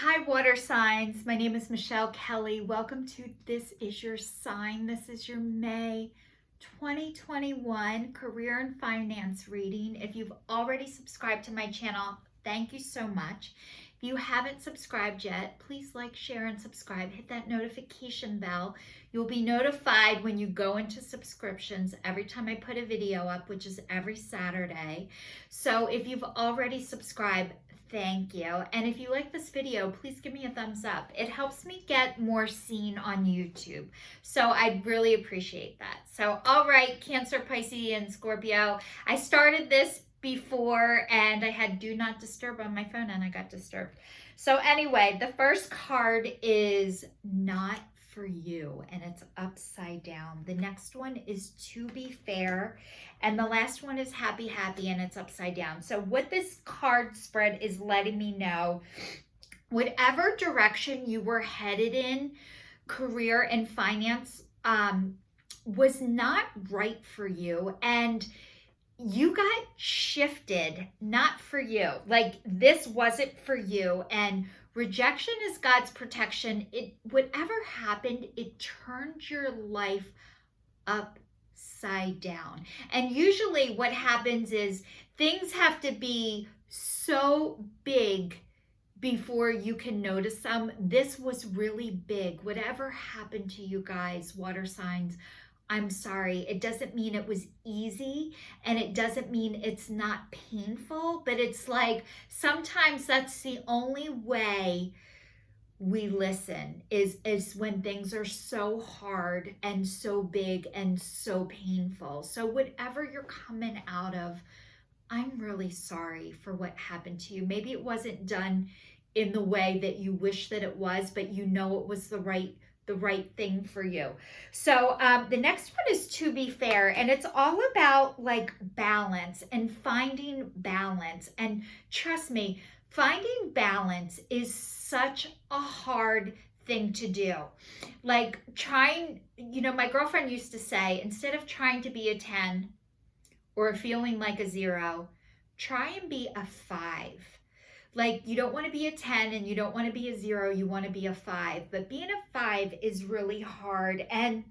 Hi, water signs. My name is Michelle Kelly. Welcome to This Is Your Sign. This is your May 2021 career and finance reading. If you've already subscribed to my channel, thank you so much. If you haven't subscribed yet, please like, share, and subscribe. Hit that notification bell. You'll be notified when you go into subscriptions every time I put a video up, which is every Saturday. So if you've already subscribed, thank you. And if you like this video, please give me a thumbs up. It helps me get more seen on YouTube. So I'd really appreciate that. So, all right, Cancer, Pisces, and Scorpio. I started this before and I had do not disturb on my phone and I got disturbed. So anyway, the first card is not for you and it's upside down. The next one is to be fair. And the last one is happy, happy, and it's upside down. So what this card spread is letting me know, whatever direction you were headed in, career and finance, was not right for you. And you got shifted, not for you. Like this wasn't for you. And rejection is God's protection. Whatever happened, it turned your life upside down. And usually what happens is things have to be so big before you can notice them. This was really big. Whatever happened to you guys, water signs, I'm sorry. It doesn't mean it was easy and it doesn't mean it's not painful, but it's like sometimes that's the only way we listen is when things are so hard and so big and so painful. So whatever you're coming out of, I'm really sorry for what happened to you. Maybe it wasn't done in the way that you wish that it was, but you know it was the right thing for you. So the next one is to be fair, and it's all about like balance and finding balance. And trust me, finding balance is such a hard thing to do. Like trying, my girlfriend used to say, instead of trying to be a 10 or feeling like a 0, try and be a 5. Like you don't want to be a 10 and you don't want to be a 0, you want to be a 5. But being a 5 is really hard. And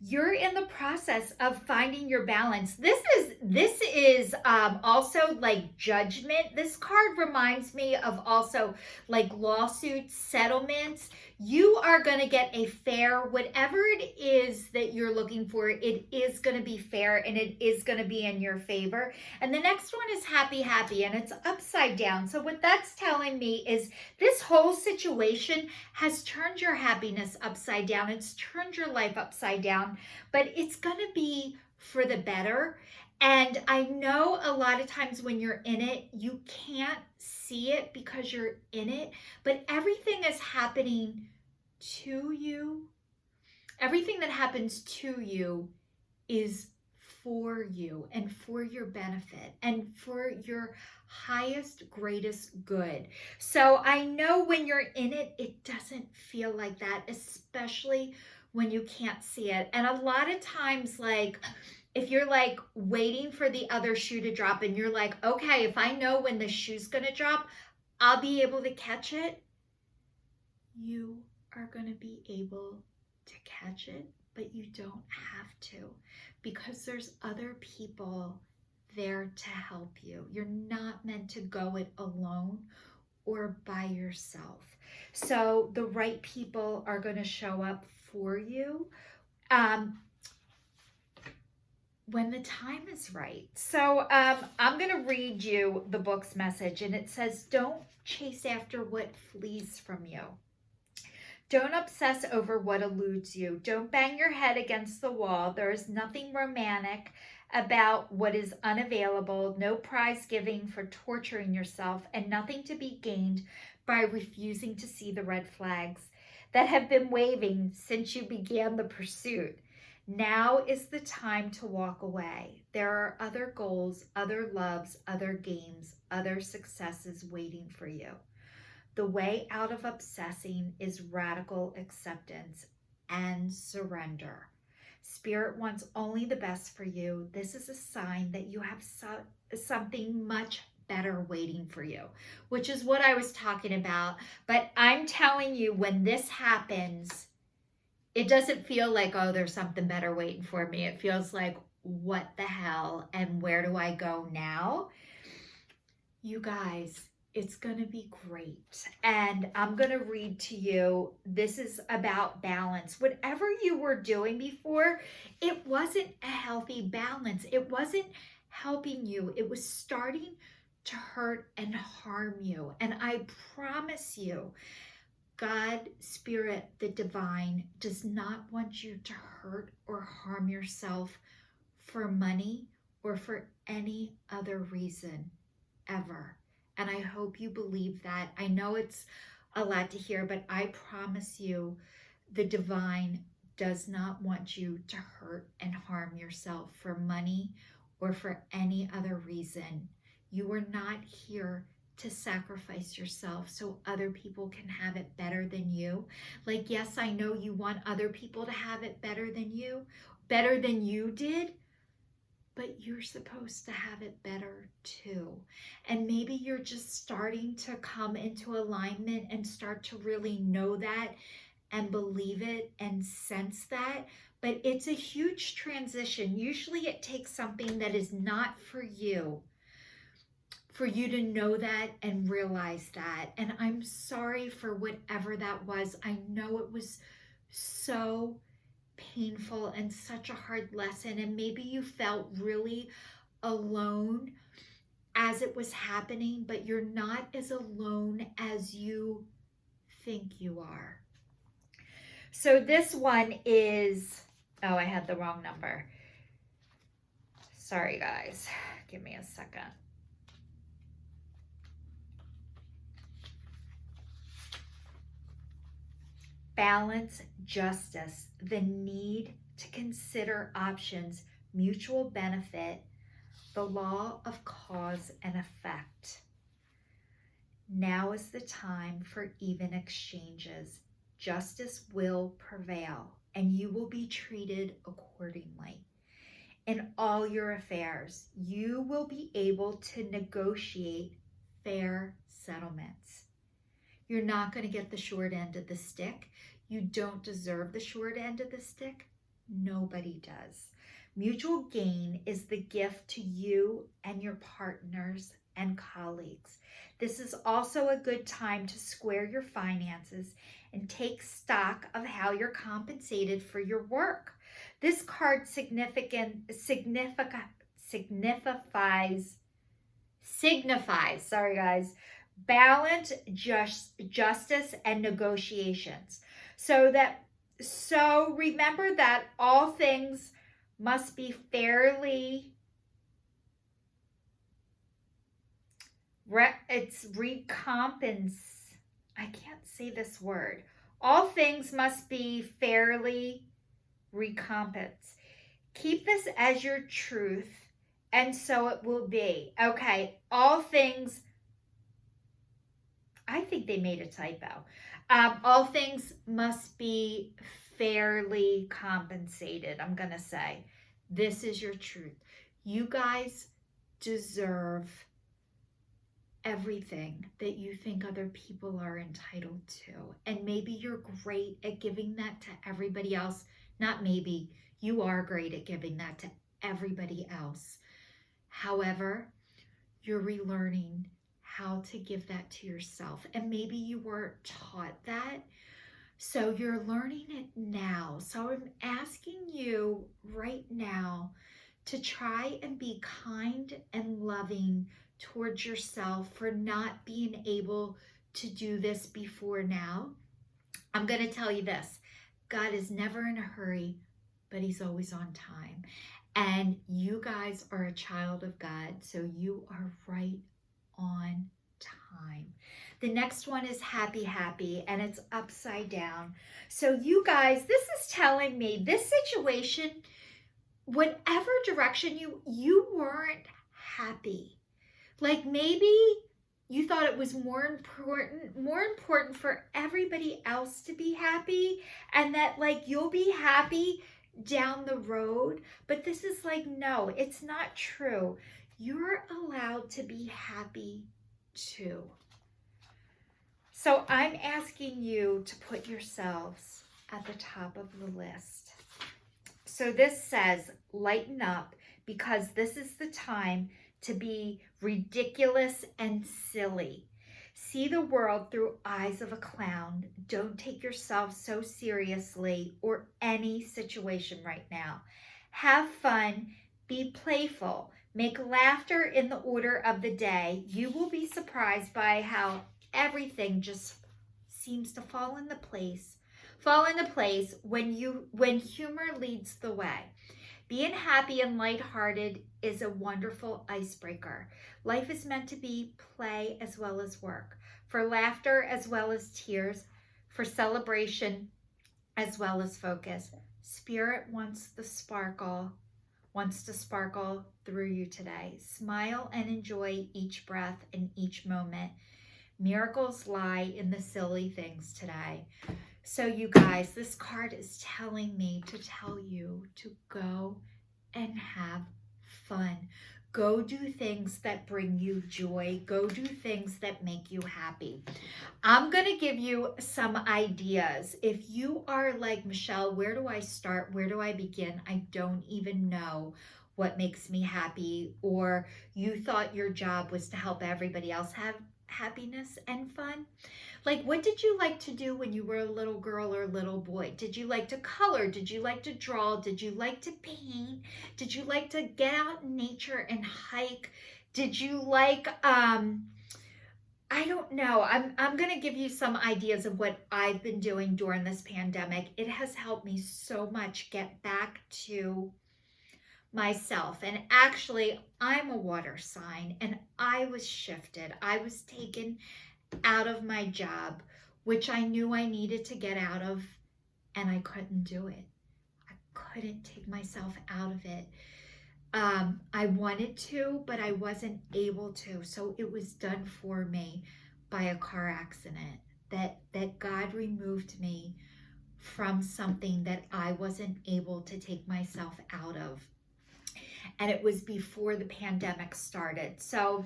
you're in the process of finding your balance. This is also like judgment. This card reminds me of also like lawsuits, settlements. You are going to get a fair, whatever it is that you're looking for, it is going to be fair and it is going to be in your favor. And the next one is happy, happy, and it's upside down. So what that's telling me is this whole situation has turned your happiness upside down. It's turned your life upside down, but it's going to be for the better. And I know a lot of times when you're in it, you can't see it because you're in it, but everything is happening to you. Everything that happens to you is for you and for your benefit and for your highest, greatest good. So I know when you're in it, it doesn't feel like that, especially when you can't see it. And a lot of times, like, if you're like waiting for the other shoe to drop and you're like, okay, if I know when the shoe's going to drop, I'll be able to catch it. You are going to be able to catch it, but you don't have to because there's other people there to help you. You're not meant to go it alone or by yourself. So the right people are going to show up for you when the time is right. So I'm going to read you the book's message, and it says, don't chase after what flees from you. Don't obsess over what eludes you. Don't bang your head against the wall. There is nothing romantic about what is unavailable, no prize giving for torturing yourself, and nothing to be gained by refusing to see the red flags that have been waving since you began the pursuit. Now is the time to walk away. There are other goals, other loves, other games, other successes waiting for you. The way out of obsessing is radical acceptance and surrender. Spirit wants only the best for you. This is a sign that you have something much better waiting for you, which is what I was talking about. But I'm telling you, when this happens, it doesn't feel like, oh, there's something better waiting for me. It feels like, what the hell, and where do I go now? You guys, it's going to be great. And I'm going to read to you. This is about balance. Whatever you were doing before, it wasn't a healthy balance. It wasn't helping you. It was starting to hurt and harm you. And I promise you, God, Spirit, the divine, does not want you to hurt or harm yourself for money or for any other reason ever. And I hope you believe that. I know it's a lot to hear, but I promise you, the divine does not want you to hurt and harm yourself for money or for any other reason. You are not here to sacrifice yourself so other people can have it better than you. Like, yes, I know you want other people to have it better than you did, but you're supposed to have it better too. And maybe you're just starting to come into alignment and start to really know that and believe it and sense that. But it's a huge transition. Usually it takes something that is not for you to know that and realize that. And I'm sorry for whatever that was. I know it was so painful and such a hard lesson, and maybe you felt really alone as it was happening, but you're not as alone as you think you are. So this one is, oh, I had the wrong number. Sorry guys, give me a second. Balance, justice, the need to consider options, mutual benefit, the law of cause and effect. Now is the time for even exchanges. Justice will prevail, and you will be treated accordingly. In all your affairs, you will be able to negotiate fair settlements. You're not going to get the short end of the stick. You don't deserve the short end of the stick. Nobody does. Mutual gain is the gift to you and your partners and colleagues. This is also a good time to square your finances and take stock of how you're compensated for your work. This card signifies, sorry guys, balance, justice, and negotiations. So remember that all things must be fairly, I can't say this word. All things must be fairly recompensed. Keep this as your truth, and so it will be. Okay, all things, I think they made a typo. All things must be fairly compensated, I'm going to say. This is your truth. You guys deserve everything that you think other people are entitled to. And maybe you're great at giving that to everybody else. Not maybe, you are great at giving that to everybody else. However, you're relearning how to give that to yourself. And maybe you weren't taught that. So you're learning it now. So I'm asking you right now to try and be kind and loving towards yourself for not being able to do this before now. I'm going to tell you this. God is never in a hurry, but he's always on time. And you guys are a child of God, so you are right on time. The next one is happy, happy, and it's upside down. So you guys, this is telling me this situation, whatever direction you weren't happy. Like maybe you thought it was more important for everybody else to be happy, and that like you'll be happy down the road. But this is like, no, it's not true. you're allowed to be happy too. So I'm asking you to put yourselves at the top of the list. So this says, lighten up, because this is the time to be ridiculous and silly. See the world through eyes of a clown. Don't take yourself so seriously or any situation right now. Have fun, be playful, make laughter in the order of the day. You will be surprised by how everything just seems to fall into place when humor leads the way. Being happy and lighthearted is a wonderful icebreaker. Life is meant to be play as well as work, for laughter as well as tears, for celebration as well as focus. Spirit wants to sparkle through you today. Smile and enjoy each breath and each moment. Miracles lie in the silly things today. So you guys, this card is telling me to tell you to go and have fun. Go do things that bring you joy. Go do things that make you happy. I'm going to give you some ideas. If you are like, Michelle, where do I start? Where do I begin? I don't even know what makes me happy. Or you thought your job was to help everybody else have happiness and fun. Like, what did you like to do when you were a little girl or little boy? Did you like to color? Did you like to draw? Did you like to paint? Did you like to get out in nature and hike? Did you like, I don't know. I'm going to give you some ideas of what I've been doing during this pandemic. It has helped me so much get back to myself. And actually, I'm a water sign, and I was shifted. I was taken out of my job, which I knew I needed to get out of, and I couldn't do it. I couldn't take myself out of it. I wanted to, but I wasn't able to. So it was done for me by a car accident, that God removed me from something that I wasn't able to take myself out of. And it was before the pandemic started. So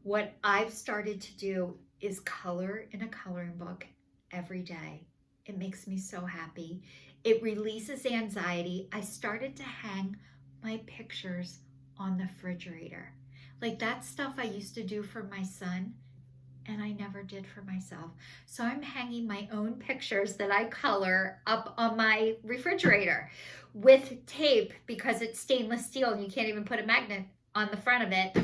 what I've started to do is color in a coloring book every day. It makes me so happy. It releases anxiety. I started to hang my pictures on the refrigerator. Like, that stuff I used to do for my son, and I never did for myself. So I'm hanging my own pictures that I color up on my refrigerator with tape, because it's stainless steel and you can't even put a magnet on the front of it.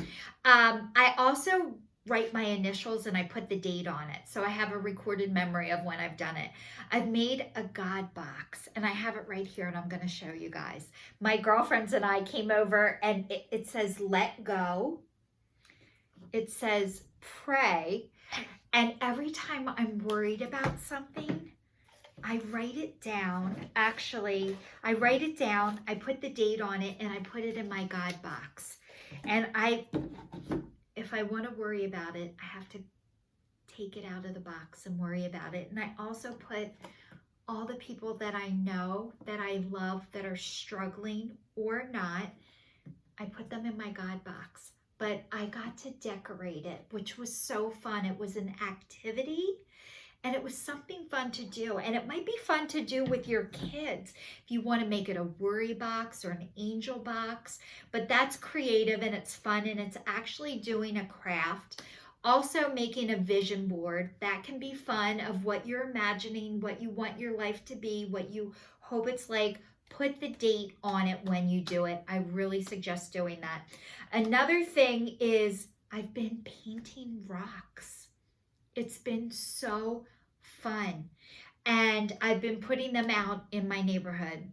I also write my initials and I put the date on it, so I have a recorded memory of when I've done it. I've made a God box, and I have it right here, and I'm going to show you guys. My girlfriends and I came over, and it says let go. It says pray. And every time I'm worried about something, I write it down. Actually, I write it down, I put the date on it, and I put it in my God box. And if I want to worry about it, I have to take it out of the box and worry about it. And I also put all the people that I know, that I love, that are struggling or not, I put them in my God box. But I got to decorate it, which was so fun. It was an activity, and it was something fun to do. And it might be fun to do with your kids if you want to make it a worry box or an angel box. But that's creative, and it's fun, and it's actually doing a craft. Also making a vision board. That can be fun, of what you're imagining, what you want your life to be, what you hope it's like. Put the date on it when you do it. I really suggest doing that. Another thing is, I've been painting rocks. It's been so fun. And I've been putting them out in my neighborhood.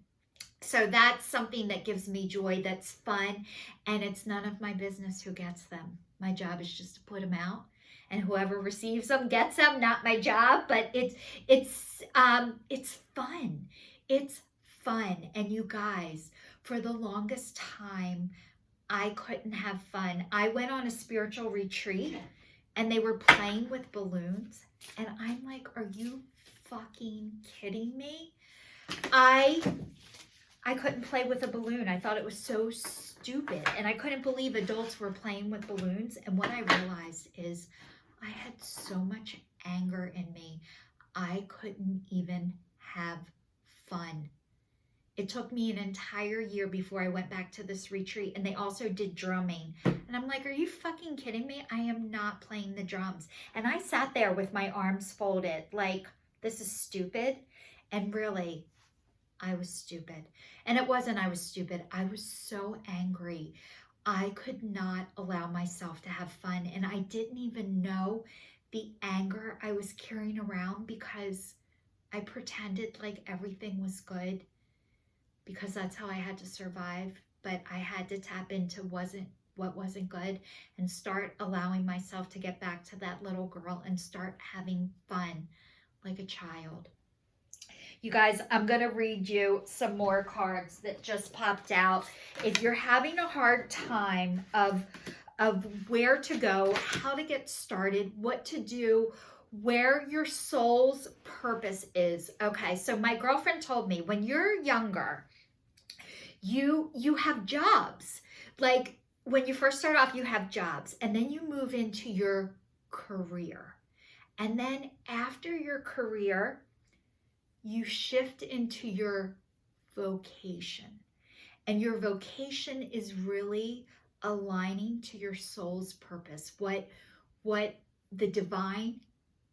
So that's something that gives me joy, that's fun, and it's none of my business who gets them. My job is just to put them out, and whoever receives them gets them, not my job, but it's fun. It's fun. And you guys, for the longest time, I couldn't have fun. I went on a spiritual retreat, and they were playing with balloons, and I'm like, are you fucking kidding me? I I couldn't play with a balloon. I thought it was so stupid. And I couldn't believe adults were playing with balloons. And what I realized is I had so much anger in me. I couldn't even have fun. It took me an entire year before I went back to this retreat, and they also did drumming. And I'm like, are you fucking kidding me? I am not playing the drums. And I sat there with my arms folded, like, this is stupid. And really, I was stupid. And it wasn't I was stupid. I was so angry. I could not allow myself to have fun. And I didn't even know the anger I was carrying around because I pretended like everything was good, because that's how I had to survive. But I had to tap into what wasn't good and start allowing myself to get back to that little girl and start having fun like a child. You guys, I'm going to read you some more cards that just popped out. If you're having a hard time of where to go, how to get started, what to do, where your soul's purpose is. Okay, so my girlfriend told me when you're younger, you have jobs. Like when you first start off, you have jobs, and then you move into your career. And then after your career, you shift into your vocation. And your vocation is really aligning to your soul's purpose, what the divine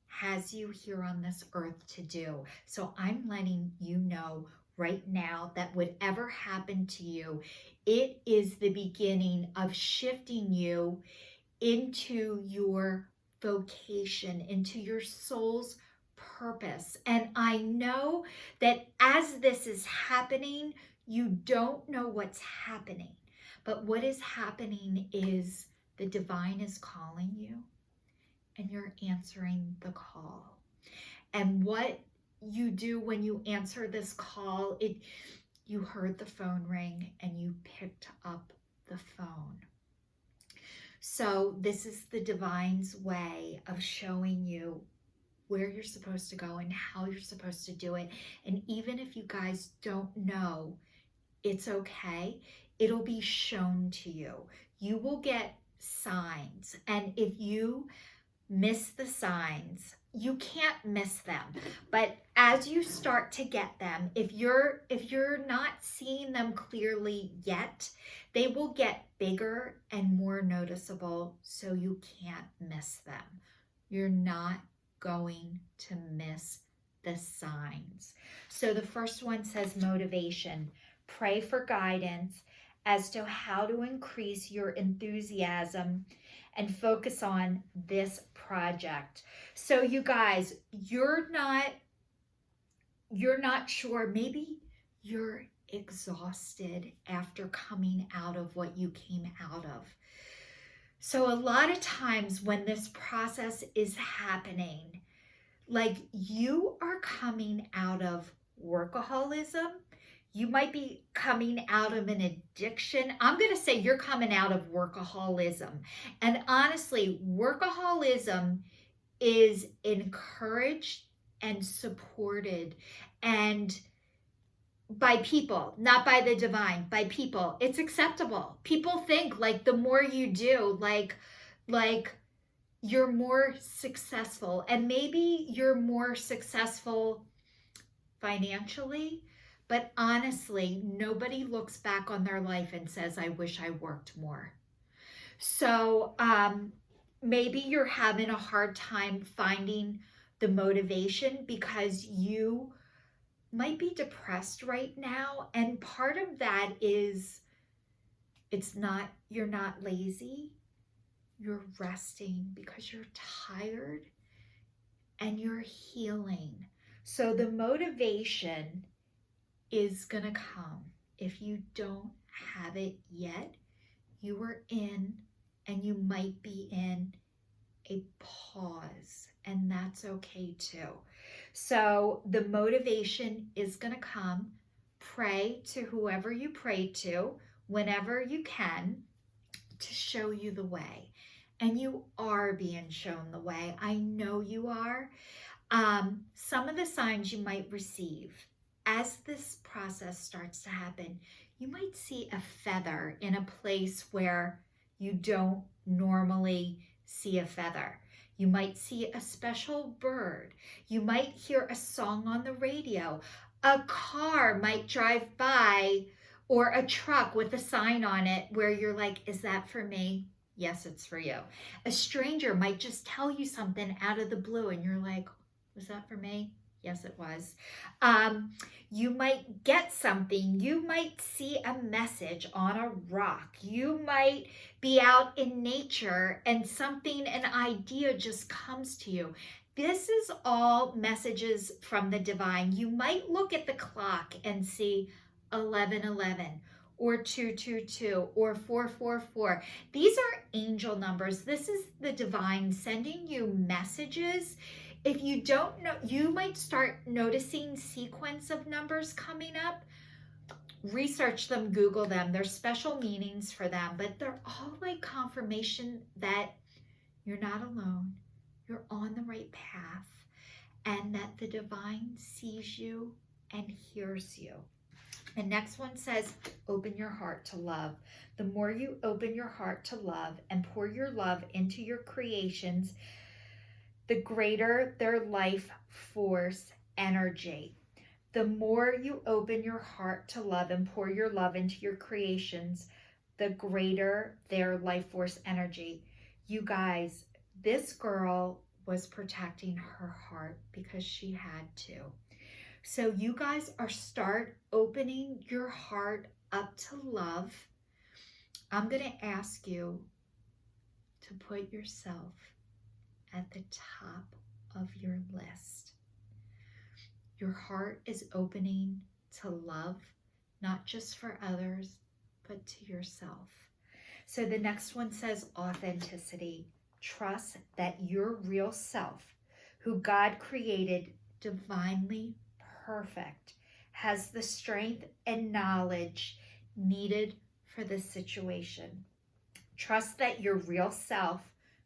has you here on this earth to do. So I'm letting you know right now that whatever happened to you, it is the beginning of shifting you into your vocation, into your soul's purpose. And I know that as this is happening, you don't know what's happening. But what is happening is the divine is calling you and you're answering the call. And what you do when you answer this call, you heard the phone ring and you picked up the phone. So this is the divine's way of showing you where you're supposed to go and how you're supposed to do it. And even if you guys don't know, it's okay. It'll be shown to you. You will get signs. And if you miss the signs, you can't miss them. But as you start to get them, if you're not seeing them clearly yet, they will get bigger and more noticeable, so you can't miss them. You're not going to miss the signs. So the first one says motivation. Pray for guidance as to how to increase your enthusiasm and focus on this project. So you guys, you're not sure. Maybe you're exhausted after coming out of what you came out of. So a lot of times when this process is happening, like you are coming out of workaholism, you might be coming out of an addiction. I'm going to say you're coming out of workaholism. And honestly, workaholism is encouraged and supported and by people, not by the divine, by people. It's acceptable. People think like the more you do, like you're more successful, and maybe you're more successful financially, but honestly, nobody looks back on their life and says, I wish I worked more. So maybe you're having a hard time finding the motivation because you might be depressed right now. And part of that is you're not lazy. You're resting because you're tired and you're healing. So the motivation is going to come. If you don't have it yet, you are in, and you might be in, a pause, and that's okay too. So the motivation is going to come. Pray to whoever you pray to whenever you can to show you the way. And you are being shown the way. I know you are. Some of the signs you might receive as this process starts to happen, you might see a feather in a place where you don't normally see a feather. You might see a special bird. You might hear a song on the radio. A car might drive by, or a truck with a sign on it where you're like, is that for me? Yes, it's for you. A stranger might just tell you something out of the blue and you're like, was that for me? Yes, it was. You might get something. You might see a message on a rock. You might be out in nature and something, an idea just comes to you. This is all messages from the divine. You might look at the clock and see 1111 or 222 or 444. These are angel numbers. This is the divine sending you messages. If you don't know, you might start noticing sequence of numbers coming up. Research them, Google them. There's special meanings for them, but they're all like confirmation that you're not alone. You're on the right path, and that the divine sees you and hears you. The next one says, open your heart to love. The more you open your heart to love and pour your love into your creations, the greater their life force energy. The more you open your heart to love and pour your love into your creations, the greater their life force energy. You guys, this girl was protecting her heart because she had to. So you guys start opening your heart up to love. I'm going to ask you to put yourself at the top of your list. Your heart is opening to love, not just for others, but to yourself. So the next one says authenticity. Trust that your real self, who God created divinely perfect, has the strength and knowledge needed for this situation. Trust that your real self,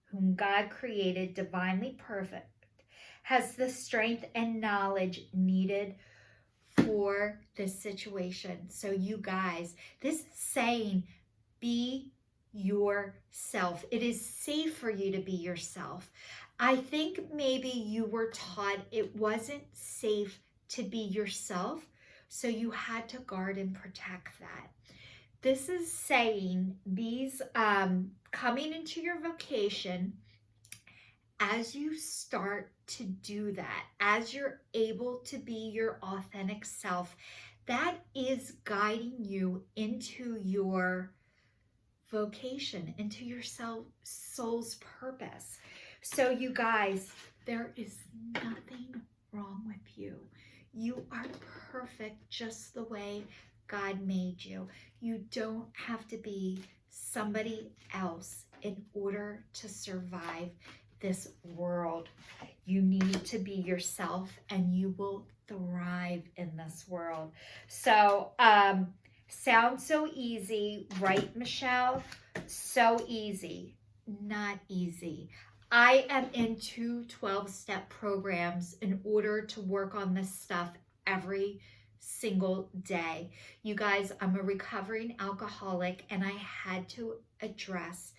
whom God created divinely perfect, has the strength and knowledge needed for this situation. So you guys, this is saying, be yourself. It is safe for you to be yourself. I think maybe you were taught it wasn't safe to be yourself, so you had to guard and protect that. This is saying these coming into your vocation, as you start to do that, as you're able to be your authentic self, that is guiding you into your vocation, into your soul's purpose. So you guys, there is nothing wrong with you. You are perfect just the way God made you. You don't have to be somebody else in order to survive this world. You need to be yourself and you will thrive in this world. So, sounds so easy, right, Michelle? So easy. Not easy. I am in 2 12-step programs in order to work on this stuff every single day. You guys, I'm a recovering alcoholic and I had to address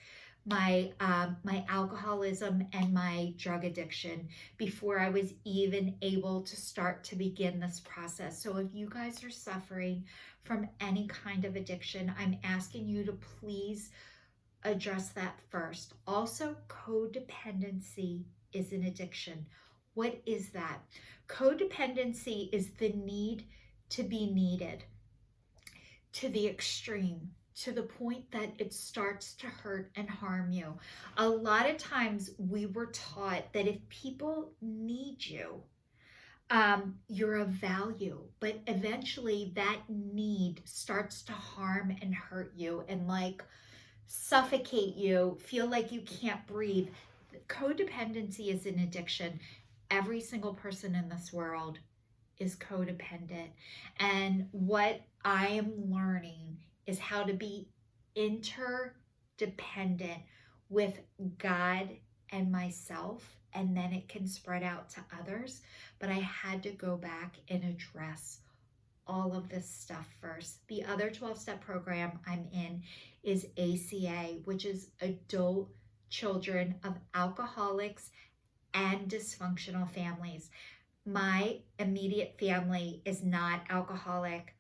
my alcoholism and my drug addiction before I was even able to start to begin this process. So if you guys are suffering from any kind of addiction, I'm asking you to please address that first. Also, codependency is an addiction. What is that? Codependency is the need to be needed to the extreme, to the point that it starts to hurt and harm you. A lot of times we were taught that if people need you, you're of value, but eventually that need starts to harm and hurt you and like suffocate you, feel like you can't breathe. Codependency is an addiction. Every single person in this world is codependent. And what I am learning is how to be interdependent with God and myself, and then it can spread out to others. But I had to go back and address all of this stuff first. The other 12-step program I'm in is ACA, which is Adult Children of Alcoholics and Dysfunctional Families. My immediate family is not alcoholic.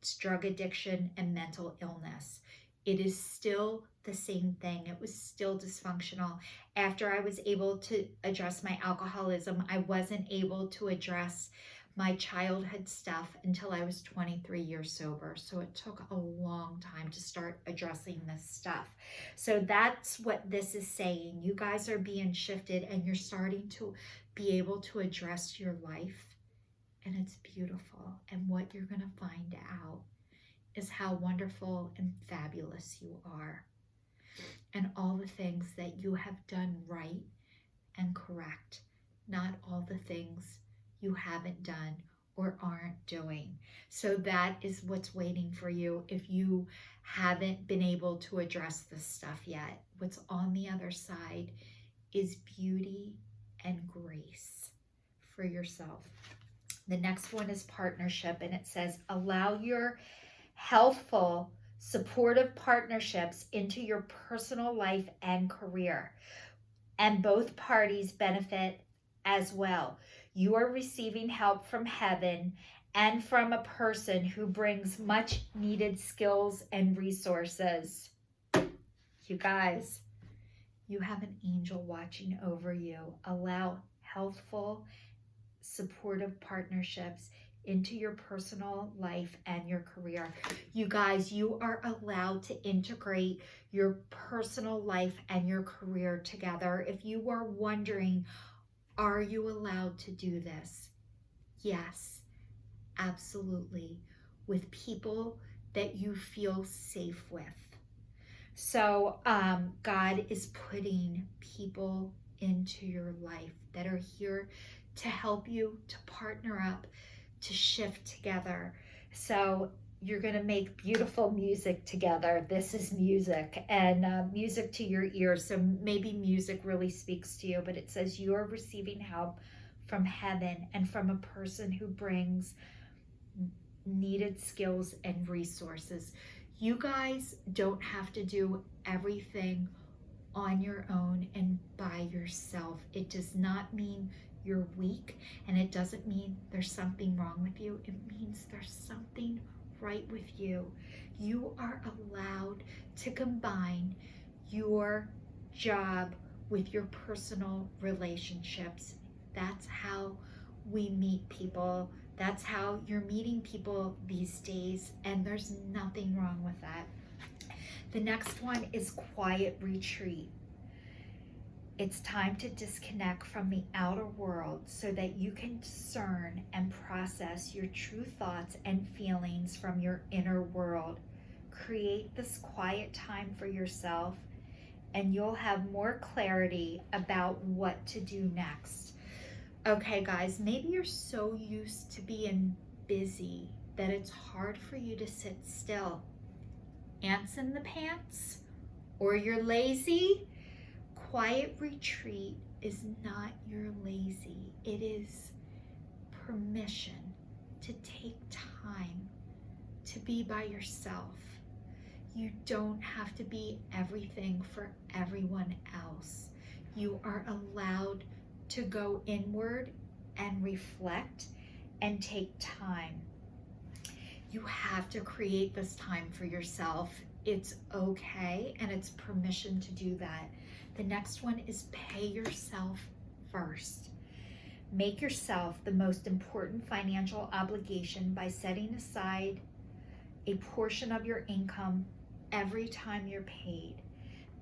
It's drug addiction and mental illness. It is still the same thing. It was still dysfunctional. After I was able to address my alcoholism, I wasn't able to address my childhood stuff until I was 23 years sober. So it took a long time to start addressing this stuff. So that's what this is saying. You guys are being shifted and you're starting to be able to address your life. And it's beautiful. And what you're going to find out is how wonderful and fabulous you are. And all the things that you have done right and correct. Not all the things you haven't done or aren't doing. So that is what's waiting for you if you haven't been able to address this stuff yet. What's on the other side is beauty and grace for yourself. The next one is partnership, and it says, allow your healthful, supportive partnerships into your personal life and career, and both parties benefit as well. You are receiving help from heaven and from a person who brings much needed skills and resources. You guys, you have an angel watching over you. Allow healthful, supportive partnerships into your personal life and your career. You guys, you are allowed to integrate your personal life and your career together. If you are wondering, are you allowed to do this? Yes, absolutely. With people that you feel safe with. So God is putting people into your life that are here to help you, to partner up, to shift together. So you're going to make beautiful music together. This is music, and music to your ears. So maybe music really speaks to you, but it says you are receiving help from heaven and from a person who brings needed skills and resources. You guys don't have to do everything on your own and by yourself. It does not mean you're weak, and it doesn't mean there's something wrong with you. It means there's something right with you. You are allowed to combine your job with your personal relationships. That's how we meet people. That's how you're meeting people these days, and there's nothing wrong with that. The next one is quiet retreat. It's time to disconnect from the outer world so that you can discern and process your true thoughts and feelings from your inner world. Create this quiet time for yourself, and you'll have more clarity about what to do next. Okay, guys, maybe you're so used to being busy that it's hard for you to sit still. Ants in the pants? Or you're lazy? Quiet retreat is not you're lazy. It is permission to take time to be by yourself. You don't have to be everything for everyone else. You are allowed to go inward and reflect and take time. You have to create this time for yourself. It's okay, and it's permission to do that. The next one is pay yourself first. Make yourself the most important financial obligation by setting aside a portion of your income every time you're paid.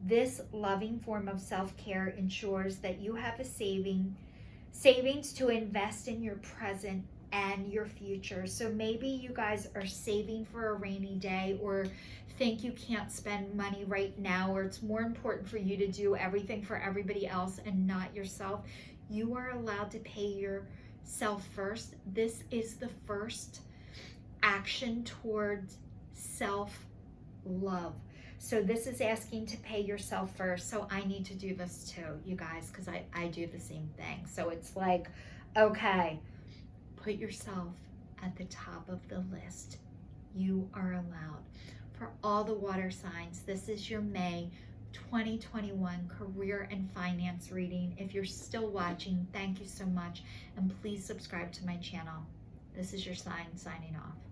This loving form of self-care ensures that you have a savings to invest in your present and your future. So maybe you guys are saving for a rainy day, or think you can't spend money right now, or it's more important for you to do everything for everybody else and not yourself. You are allowed to pay yourself first. This is the first action towards self-love. So this is asking to pay yourself first. So I need to do this too, you guys, because I do the same thing. So it's like, okay, put yourself at the top of the list. You are allowed. For all the water signs, this is your May 2021 career and finance reading. If you're still watching, thank you so much, and please subscribe to my channel. This is your sign signing off.